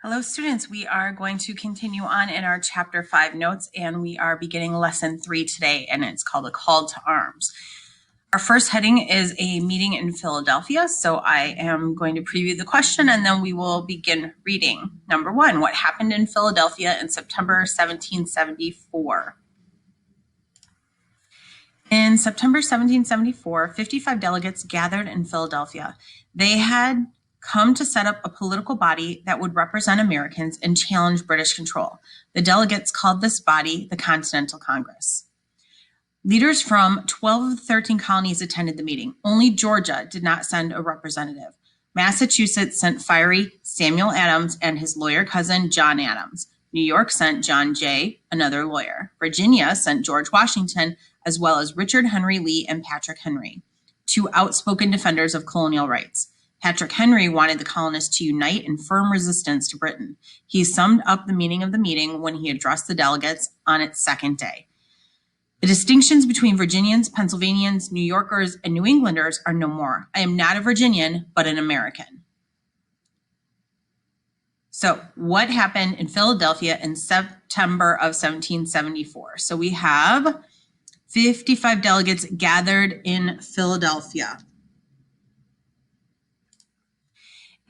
Hello students, we are going to continue on in our chapter 5 notes and we are beginning lesson 3 today and it's called a call to arms. Our first heading is a meeting in Philadelphia, so I am going to preview the question and then we will begin reading. Number 1, what happened in Philadelphia in September 1774? In September 1774, 55 delegates gathered in Philadelphia. They had come to set up a political body that would represent Americans and challenge British control. The delegates called this body the Continental Congress. Leaders from 12 of the 13 colonies attended the meeting. Only Georgia did not send a representative. Massachusetts sent fiery Samuel Adams and his lawyer cousin John Adams. New York sent John Jay, another lawyer. Virginia sent George Washington, as well as Richard Henry Lee and Patrick Henry, two outspoken defenders of colonial rights. Patrick Henry wanted the colonists to unite in firm resistance to Britain. He summed up the meaning of the meeting when he addressed the delegates on its second day. The distinctions between Virginians, Pennsylvanians, New Yorkers, and New Englanders are no more. I am not a Virginian, but an American. So what happened in Philadelphia in September of 1774? So we have 55 delegates gathered in Philadelphia.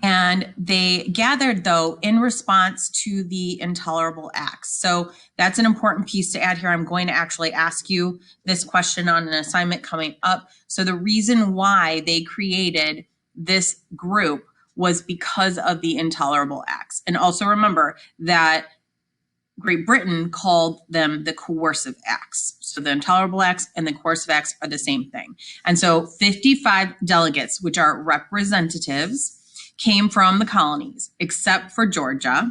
And they gathered, though, in response to the intolerable acts. So that's an important piece to add here. I'm going to actually ask you this question on an assignment coming up. So the reason why they created this group was because of the intolerable acts. And also remember that Great Britain called them the coercive acts. So the intolerable acts and the coercive acts are the same thing. And so 55 delegates, which are representatives, came from the colonies, except for Georgia.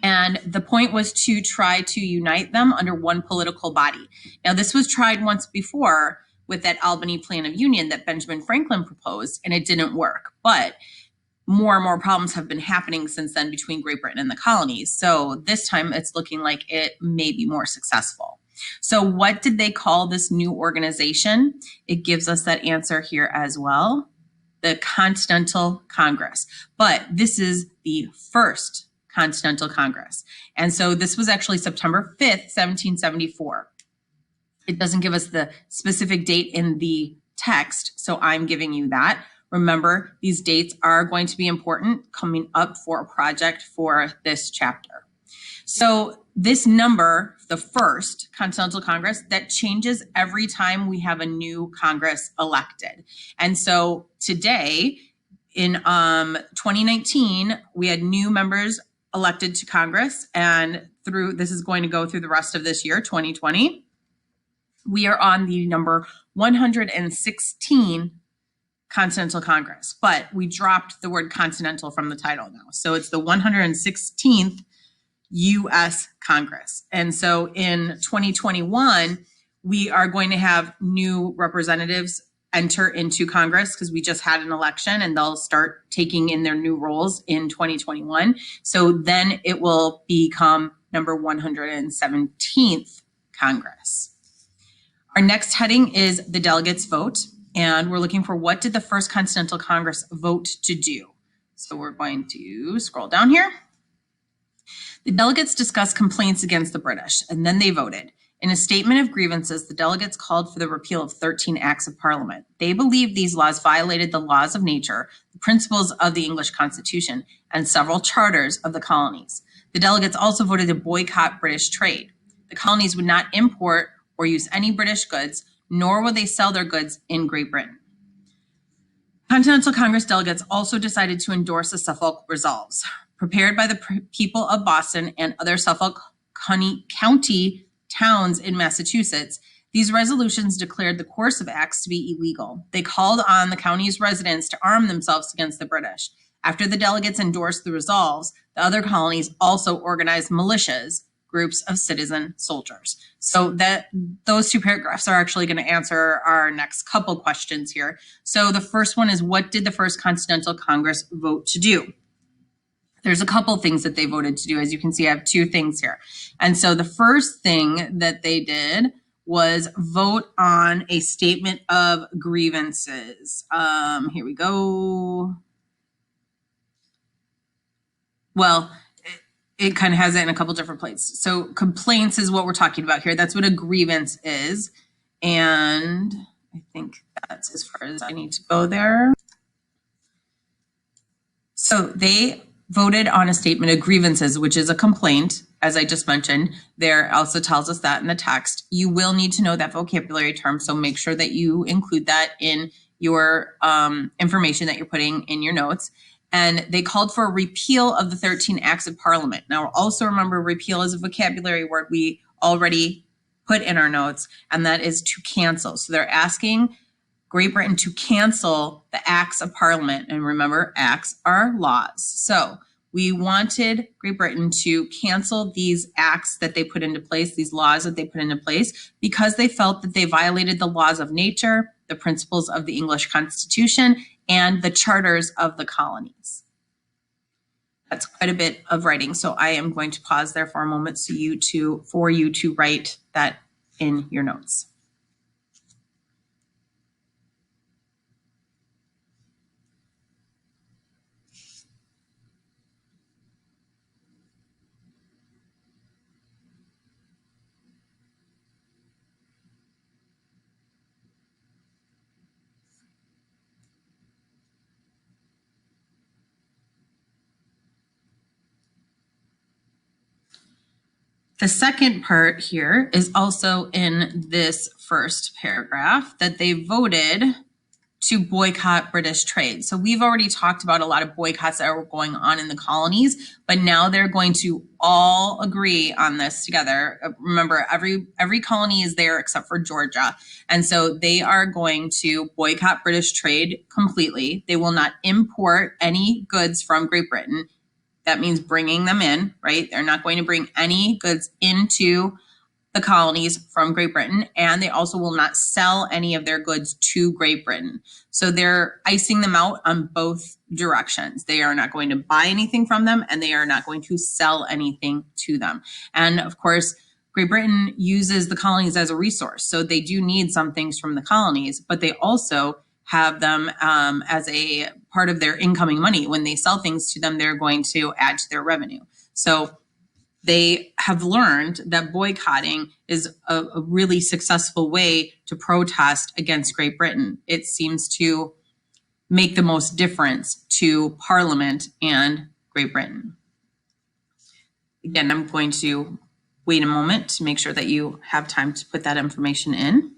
And the point was to try to unite them under one political body. Now, this was tried once before with that Albany Plan of Union that Benjamin Franklin proposed, and it didn't work. But more and more problems have been happening since then between Great Britain and the colonies. So this time it's looking like it may be more successful. So what did they call this new organization? It gives us that answer here as well. The Continental Congress. But this is the first Continental Congress. And so this was actually September 5th, 1774. It doesn't give us the specific date in the text, so I'm giving you that. Remember, these dates are going to be important coming up for a project for this chapter. So this number, the first Continental Congress, that changes every time we have a new Congress elected. And so today in 2019, we had new members elected to Congress, and this is going to go through the rest of this year, 2020. We are on the number 116 Continental Congress, but we dropped the word continental from the title now. So it's the 116th U.S. Congress. And so in 2021, we are going to have new representatives enter into Congress because we just had an election and they'll start taking in their new roles in 2021. So then it will become number 117th Congress. Our next heading is the delegates vote. And we're looking for what did the first Continental Congress vote to do? So we're going to scroll down here. The delegates discussed complaints against the British, and then they voted. In a statement of grievances, the delegates called for the repeal of 13 acts of Parliament. They believed these laws violated the laws of nature, the principles of the English Constitution, and several charters of the colonies. The delegates also voted to boycott British trade. The colonies would not import or use any British goods, nor will they sell their goods in Great Britain. Continental Congress delegates also decided to endorse the Suffolk Resolves, prepared by the people of Boston and other Suffolk County towns in Massachusetts. These resolutions declared the coercive acts to be illegal. They called on the county's residents to arm themselves against the British. After the delegates endorsed the resolves, the other colonies also organized militias, groups of citizen soldiers. So those two paragraphs are actually going to answer our next couple questions here. So the first one is, what did the first Continental Congress vote to do? There's a couple things that they voted to do. As you can see, I have two things here. And so the first thing that they did was vote on a statement of grievances. Here we go. Well, it kind of has it in a couple different places. So complaints is what we're talking about here. That's what a grievance is. And I think that's as far as I need to go there. So they voted on a statement of grievances, which is a complaint, as I just mentioned. There also tells us that in the text. You will need to know that vocabulary term, so make sure that you include that in your information that you're putting in your notes. And they called for a repeal of the 13 acts of parliament. Now, also remember, repeal is a vocabulary word we already put in our notes, and that is to cancel. So they're asking Great Britain to cancel the acts of parliament. And remember, acts are laws. So we wanted Great Britain to cancel these acts that they put into place, these laws that they put into place, because they felt that they violated the laws of nature, the principles of the English Constitution, and the charters of the colonies. That's quite a bit of writing. So I am going to pause there for a moment for you to write that in your notes. The second part here is also in this first paragraph, that they voted to boycott British trade. So we've already talked about a lot of boycotts that were going on in the colonies, but now they're going to all agree on this together. Remember, every colony is there except for Georgia. And so they are going to boycott British trade completely. They will not import any goods from Great Britain. That means bringing them in, right? They're not going to bring any goods into the colonies from Great Britain, and they also will not sell any of their goods to Great Britain. So they're icing them out on both directions. They are not going to buy anything from them, and they are not going to sell anything to them. And of course, Great Britain uses the colonies as a resource. So they do need some things from the colonies, but they also have them as a part of their incoming money. When they sell things to them, they're going to add to their revenue. So they have learned that boycotting is a really successful way to protest against Great Britain. It seems to make the most difference to Parliament and Great Britain. Again, I'm going to wait a moment to make sure that you have time to put that information in.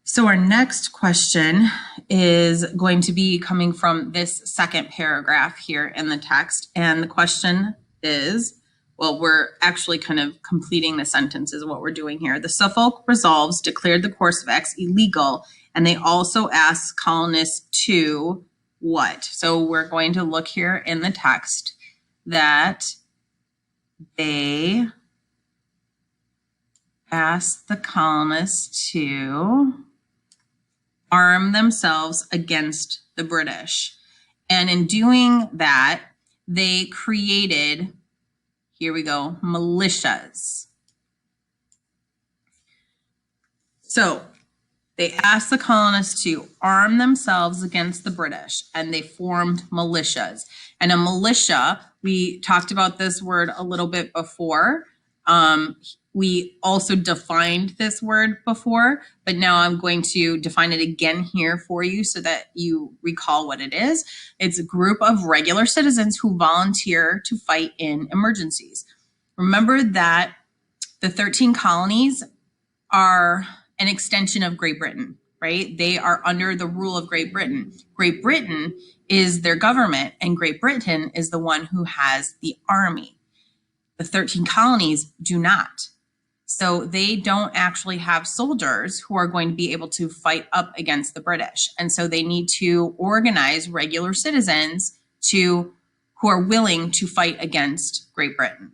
So our next question is going to be coming from this second paragraph here in the text. And the question is, well, we're actually kind of completing the sentence is what we're doing here. The Suffolk Resolves declared the course of acts illegal, and they also asked colonists to what? So we're going to look here in the text that they asked the colonists to arm themselves against the British. And in doing that, they created, here we go, militias. So they asked the colonists to arm themselves against the British, and they formed militias. And a militia, we talked about this word a little bit before. We also defined this word before, but now I'm going to define it again here for you so that you recall what it is. It's a group of regular citizens who volunteer to fight in emergencies. Remember that the 13 colonies are an extension of Great Britain, right? They are under the rule of Great Britain. Great Britain is their government, and Great Britain is the one who has the army. The 13 colonies do not. So they don't actually have soldiers who are going to be able to fight up against the British. And so they need to organize regular citizens who are willing to fight against Great Britain.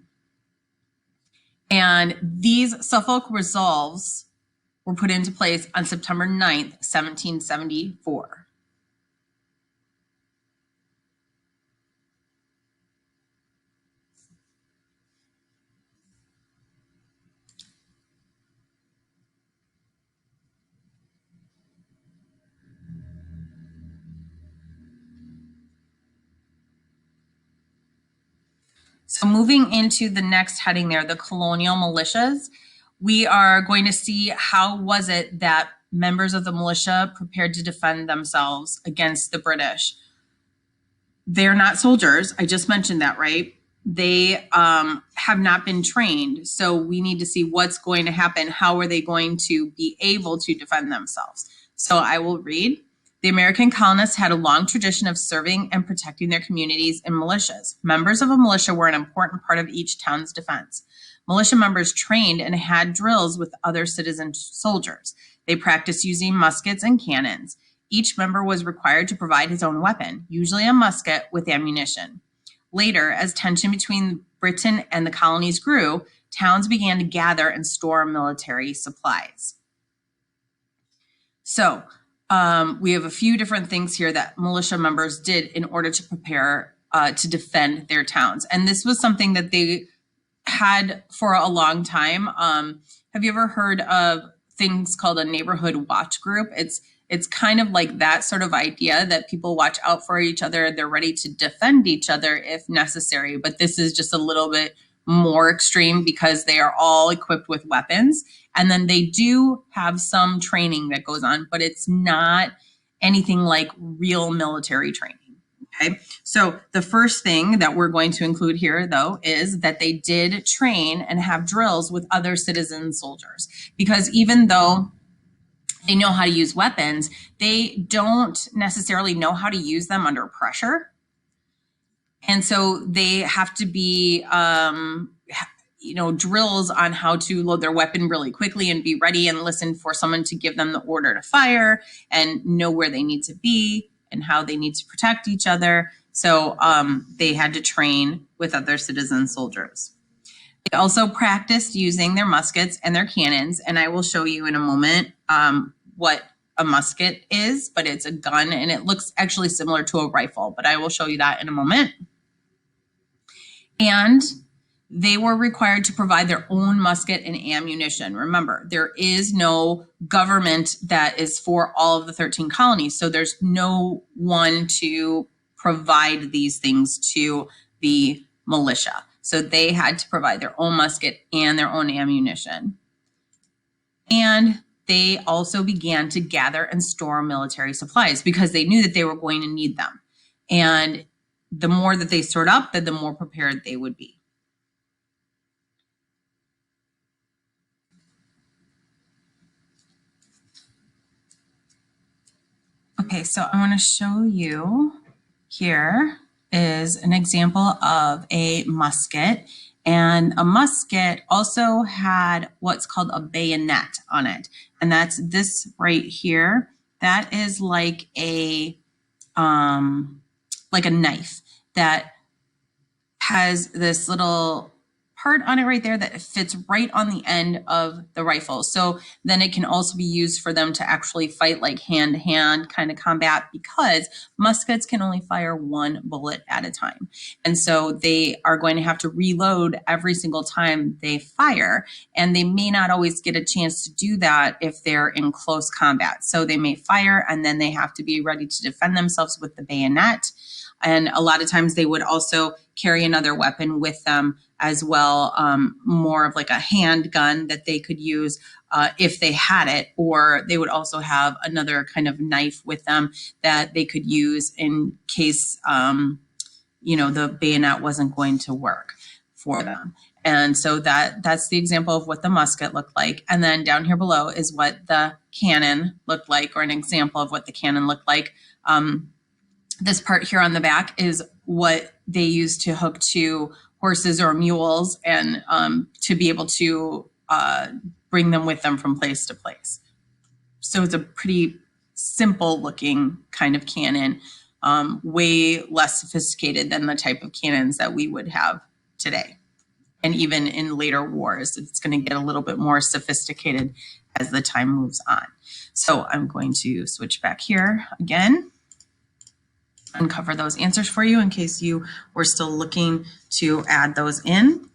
And these Suffolk Resolves were put into place on September 9th, 1774. So moving into the next heading there, the colonial militias, we are going to see how was it that members of the militia prepared to defend themselves against the British. They're not soldiers. I just mentioned that, right? They have not been trained. So we need to see what's going to happen. How are they going to be able to defend themselves? So I will read. The American colonists had a long tradition of serving and protecting their communities in militias. Members of a militia were an important part of each town's defense. Militia members trained and had drills with other citizen soldiers. They practiced using muskets and cannons. Each member was required to provide his own weapon, usually a musket with ammunition. Later, as tension between Britain and the colonies grew, towns began to gather and store military supplies. So we have a few different things here that militia members did in order to prepare to defend their towns. And this was something that they had for a long time. Have you ever heard of things called a neighborhood watch group? It's kind of like that sort of idea that people watch out for each other. They're ready to defend each other if necessary. But this is just a little bit more extreme because they are all equipped with weapons. And then they do have some training that goes on, but it's not anything like real military training. Okay, so the first thing that we're going to include here, though, is that they did train and have drills with other citizen soldiers, because even though they know how to use weapons, they don't necessarily know how to use them under pressure. And so they have to be, drills on how to load their weapon really quickly and be ready and listen for someone to give them the order to fire and know where they need to be and how they need to protect each other. So they had to train with other citizen soldiers. They also practiced using their muskets and their cannons, and I will show you in a moment what a musket is, but it's a gun, and it looks actually similar to a rifle, but I will show you that in a moment. And they were required to provide their own musket and ammunition. Remember, there is no government that is for all of the 13 colonies, so there's no one to provide these things to the militia. So they had to provide their own musket and their own ammunition. And they also began to gather and store military supplies because they knew that they were going to need them. And the more that they stored up, the more prepared they would be. Okay, so I want to show you here is an example of a musket. And a musket also had what's called a bayonet on it. And that's this right here. That is like a knife that has this little part on it right there that fits right on the end of the rifle. So then it can also be used for them to actually fight like hand-to-hand kind of combat, because muskets can only fire one bullet at a time. And so they are going to have to reload every single time they fire, and they may not always get a chance to do that if they're in close combat. So they may fire and then they have to be ready to defend themselves with the bayonet. And a lot of times they would also carry another weapon with them as well, more of like a handgun that they could use if they had it, or they would also have another kind of knife with them that they could use in case, the bayonet wasn't going to work for them. And so that's the example of what the musket looked like. And then down here below is what the cannon looked like, or an example of what the cannon looked like. This part here on the back is what they used to hook to horses or mules, and to be able to bring them with them from place to place. So it's a pretty simple looking kind of cannon, way less sophisticated than the type of cannons that we would have today. And even in later wars, it's going to get a little bit more sophisticated as the time moves on. So I'm going to switch back here again, uncover those answers for you in case you were still looking to add those in.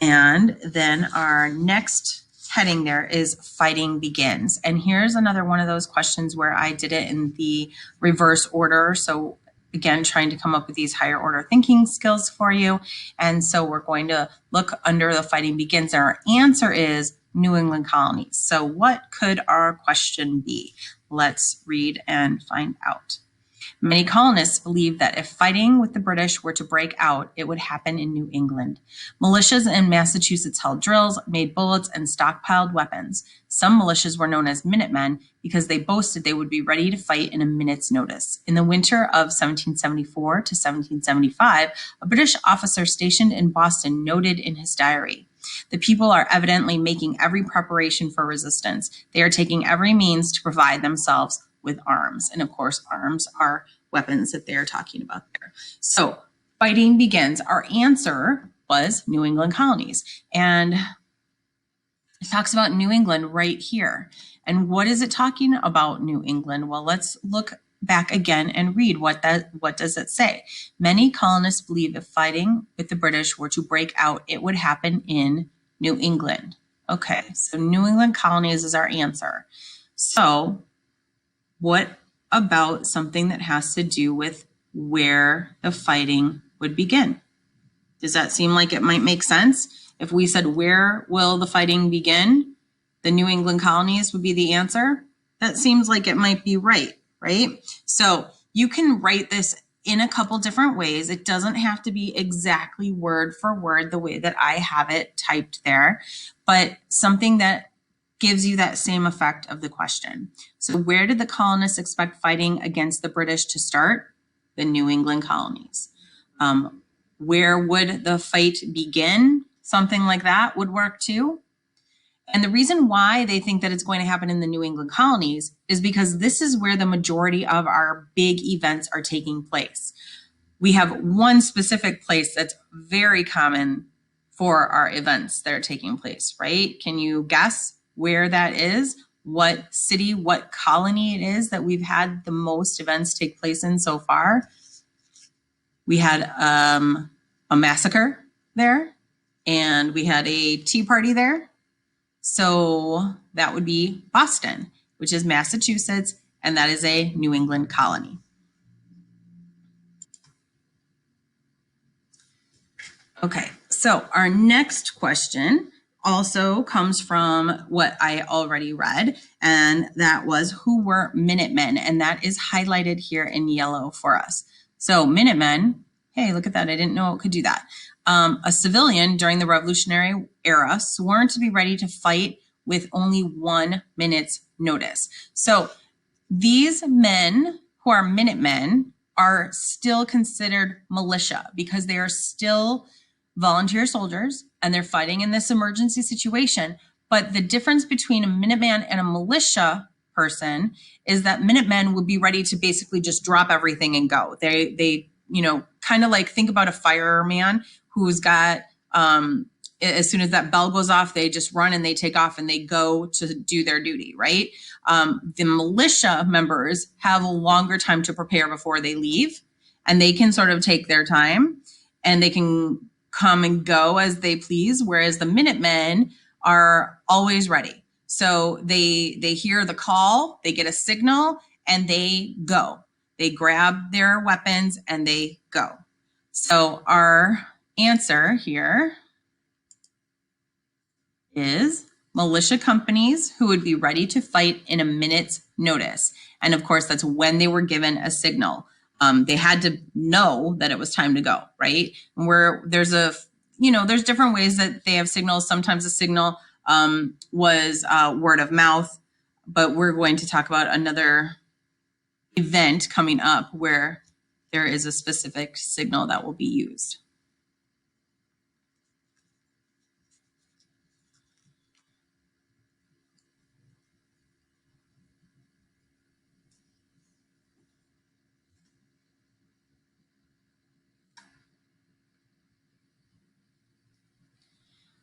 And then our next heading there is fighting begins. And here's another one of those questions where I did it in the reverse order. So again, trying to come up with these higher order thinking skills for you. And so we're going to look under the fighting begins. And our answer is New England colonies. So what could our question be? Let's read and find out. Many colonists believed that if fighting with the British were to break out, it would happen in New England. Militias in Massachusetts held drills, made bullets, and stockpiled weapons. Some militias were known as Minutemen because they boasted they would be ready to fight in a minute's notice. In the winter of 1774 to 1775, a British officer stationed in Boston noted in his diary, "The people are evidently making every preparation for resistance. They are taking every means to provide themselves with arms." And of course, arms are weapons that they're talking about there. So fighting begins. Our answer was New England colonies. And it talks about New England right here. And what is it talking about New England? Well, let's look back again and read what does it say. Many colonists believe if fighting with the British were to break out, it would happen in New England. Okay, so New England colonies is our answer. So what about something that has to do with where the fighting would begin? Does that seem like it might make sense? If we said, where will the fighting begin? The New England colonies would be the answer. That seems like it might be right? So you can write this in a couple different ways. It doesn't have to be exactly word for word the way that I have it typed there, but something that gives you that same effect of the question. So where did the colonists expect fighting against the British to start? The New England colonies. Where would the fight begin? Something like that would work too. And the reason why they think that it's going to happen in the New England colonies is because this is where the majority of our big events are taking place. We have one specific place that's very common for our events that are taking place, right? Can you guess where that is? What city, what colony it is that we've had the most events take place in so far? We had a massacre there, and we had a tea party there. So that would be Boston, which is Massachusetts, and that is a New England colony. Okay, so our next question also comes from what I already read, and that was who were Minutemen, and that is highlighted here in yellow for us. So Minutemen, hey, look at that, I didn't know it could do that. A civilian during the Revolutionary era sworn to be ready to fight with only 1 minute's notice. So these men who are Minutemen are still considered militia because they are still volunteer soldiers and they're fighting in this emergency situation. But the difference between a Minuteman and a militia person is that Minutemen would be ready to basically just drop everything and go. They kind of like think about a fireman who's got, as soon as that bell goes off, they just run and they take off and they go to do their duty, right? The militia members have a longer time to prepare before they leave, and they can sort of take their time and they can come and go as they please, whereas the Minutemen are always ready. So they hear the call, they get a signal, and they go. They grab their weapons and they go. So our answer here is militia companies who would be ready to fight in a minute's notice. And of course, that's when they were given a signal. They had to know that it was time to go, right? There's different ways that they have signals. Sometimes a signal was word of mouth, but we're going to talk about another event coming up where there is a specific signal that will be used.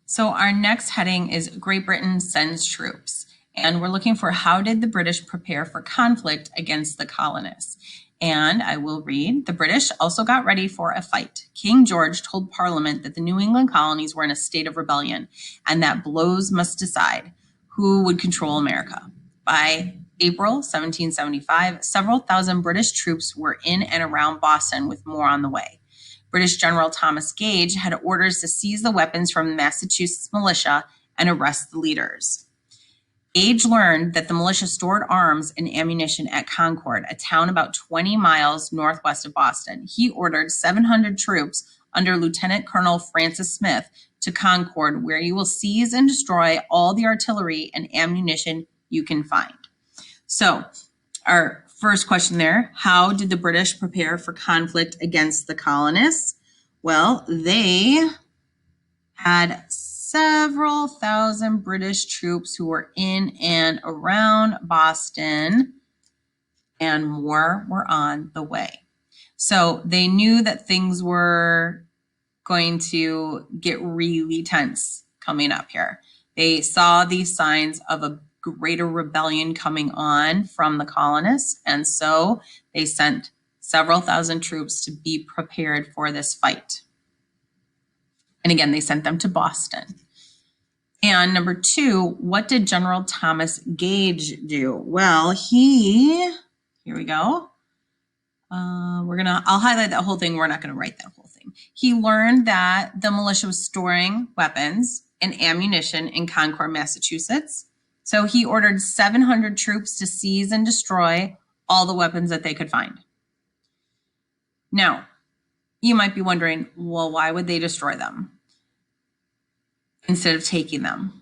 So our next heading is Great Britain sends troops. And we're looking for how did the British prepare for conflict against the colonists? And I will read, the British also got ready for a fight. King George told Parliament that the New England colonies were in a state of rebellion and that blows must decide who would control America. By April 1775, several thousand British troops were in and around Boston, with more on the way. British General Thomas Gage had orders to seize the weapons from the Massachusetts militia and arrest the leaders. Gage learned that the militia stored arms and ammunition at Concord, a town about 20 miles northwest of Boston. He ordered 700 troops under Lieutenant Colonel Francis Smith to Concord, where you will seize and destroy all the artillery and ammunition you can find. So our first question there, how did the British prepare for conflict against the colonists? Well, they had several thousand British troops who were in and around Boston, and more were on the way. So they knew that things were going to get really tense coming up here. They saw these signs of a greater rebellion coming on from the colonists, and so they sent several thousand troops to be prepared for this fight. And again, they sent them to Boston. And number two, what did General Thomas Gage do? Well, here we go. I'll highlight that whole thing. We're not gonna write that whole thing. He learned that the militia was storing weapons and ammunition in Concord, Massachusetts. So he ordered 700 troops to seize and destroy all the weapons that they could find. Now, you might be wondering, well, why would they destroy them instead of taking them?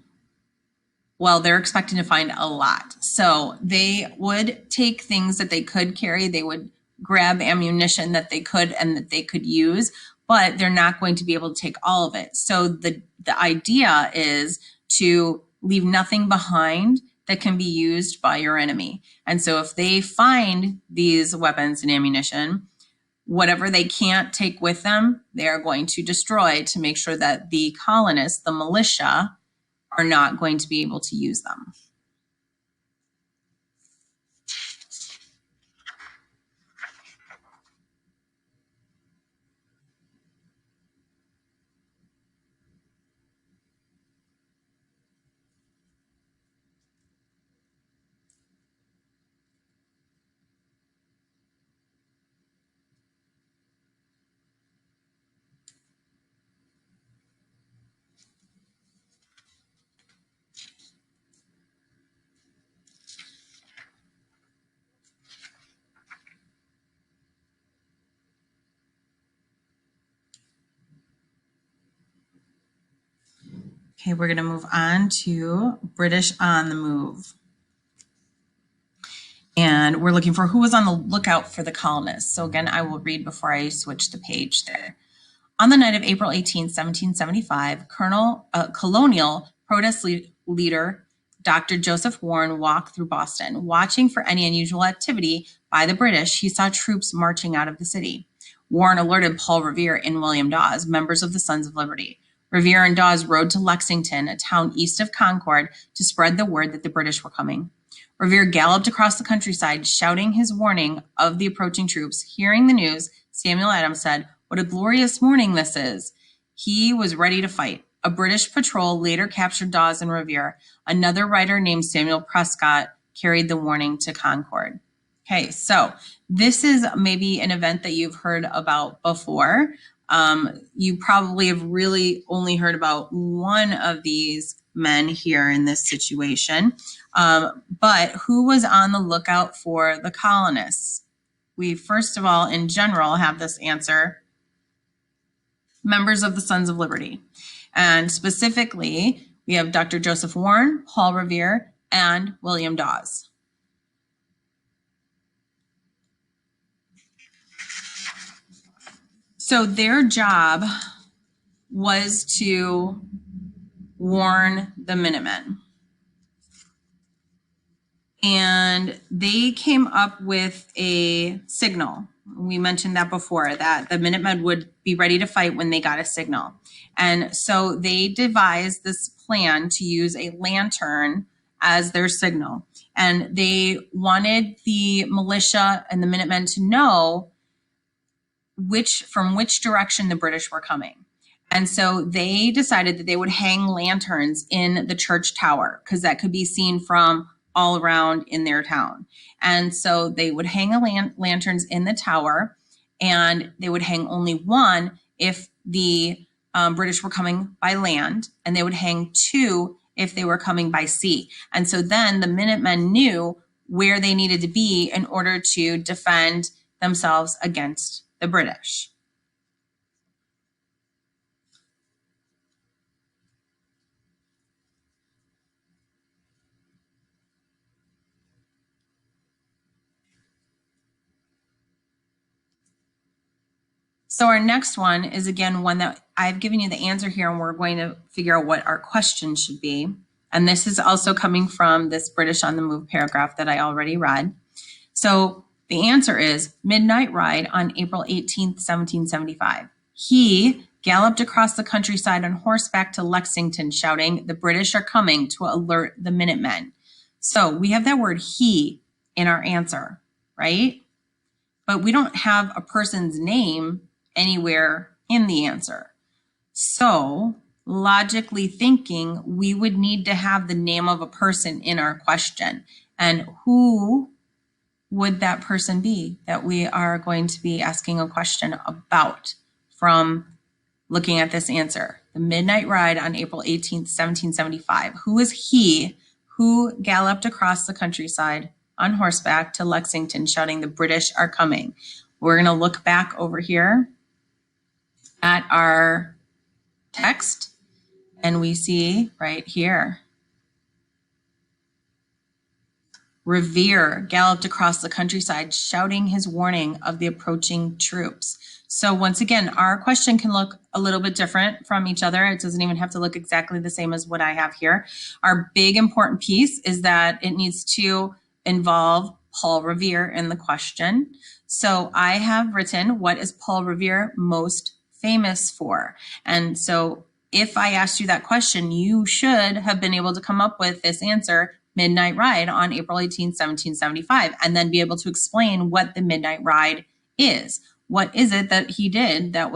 Well, they're expecting to find a lot. So they would take things that they could carry. They would grab ammunition that they could and that they could use, but they're not going to be able to take all of it. So the idea is to leave nothing behind that can be used by your enemy. And so if they find these weapons and ammunition, whatever they can't take with them, they are going to destroy to make sure that the colonists, the militia, are not going to be able to use them. Okay, we're going to move on to British on the move. And we're looking for who was on the lookout for the colonists. So again, I will read before I switch the page there. On the night of April 18, 1775, colonial protest leader Dr. Joseph Warren walked through Boston. Watching for any unusual activity by the British, he saw troops marching out of the city. Warren alerted Paul Revere and William Dawes, members of the Sons of Liberty. Revere and Dawes rode to Lexington, a town east of Concord, to spread the word that the British were coming. Revere galloped across the countryside, shouting his warning of the approaching troops. Hearing the news, Samuel Adams said, "What a glorious morning this is." He was ready to fight. A British patrol later captured Dawes and Revere. Another writer named Samuel Prescott carried the warning to Concord. Okay, so this is maybe an event that you've heard about before. You probably have really only heard about one of these men here in this situation. But who was on the lookout for the colonists? We first of all, in general, have this answer: members of the Sons of Liberty. And specifically, we have Dr. Joseph Warren, Paul Revere, and William Dawes. So their job was to warn the Minutemen. And they came up with a signal. We mentioned that before, that the Minutemen would be ready to fight when they got a signal. And so they devised this plan to use a lantern as their signal. And they wanted the militia and the Minutemen to know from which direction the British were coming. And so they decided that they would hang lanterns in the church tower, because that could be seen from all around in their town. And so they would hang lanterns in the tower, and they would hang only one if the British were coming by land, and they would hang two if they were coming by sea. And so then the Minutemen knew where they needed to be in order to defend themselves against the British. So our next one is, again, one that I've given you the answer here, and we're going to figure out what our question should be. And this is also coming from this British on the Move paragraph that I already read. So the answer is Midnight Ride on April 18th, 1775. He galloped across the countryside on horseback to Lexington, shouting, "The British are coming," to alert the Minutemen. So we have that word he in our answer, right? But we don't have a person's name anywhere in the answer. So logically thinking, we would need to have the name of a person in our question. And who would that person be that we are going to be asking a question about from looking at this answer? The Midnight Ride on April 18th, 1775. Who is he who galloped across the countryside on horseback to Lexington, shouting, "The British are coming"? We're going to look back over here at our text, and we see right here, Revere galloped across the countryside, shouting his warning of the approaching troops. So once again, our question can look a little bit different from each other. It doesn't even have to look exactly the same as what I have here. Our big important piece is that it needs to involve Paul Revere in the question. So I have written, what is Paul Revere most famous for? And so if I asked you that question, you should have been able to come up with this answer, Midnight Ride on April 18th, 1775, and then be able to explain what the Midnight Ride is. What is it that he did that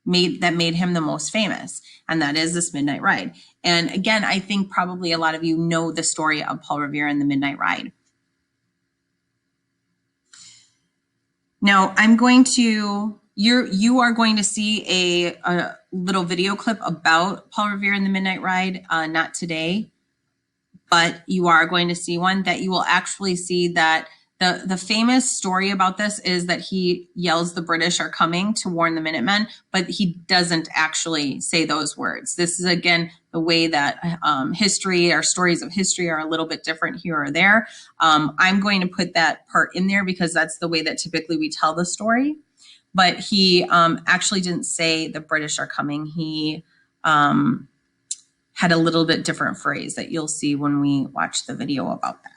made him the most famous? And that is this Midnight Ride. And again, I think probably a lot of you know the story of Paul Revere and the Midnight Ride. Now I'm going to, you are going to see a little video clip about Paul Revere and the Midnight Ride, not today, but you are going to see one that you will actually see that the famous story about this is that he yells, "The British are coming," to warn the Minutemen, but he doesn't actually say those words. This is, again, the way that history, our stories of history, are a little bit different here or there. I'm going to put that part in there because that's the way that typically we tell the story. But he actually didn't say "the British are coming." He had a little bit different phrase that you'll see when we watch the video about that.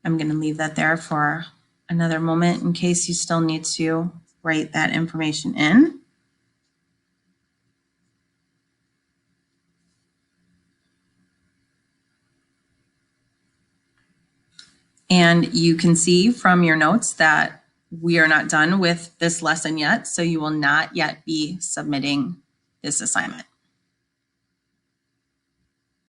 I'm going to leave that there for another moment in case you still need to write that information in. And you can see from your notes that we are not done with this lesson yet, so you will not yet be submitting this assignment.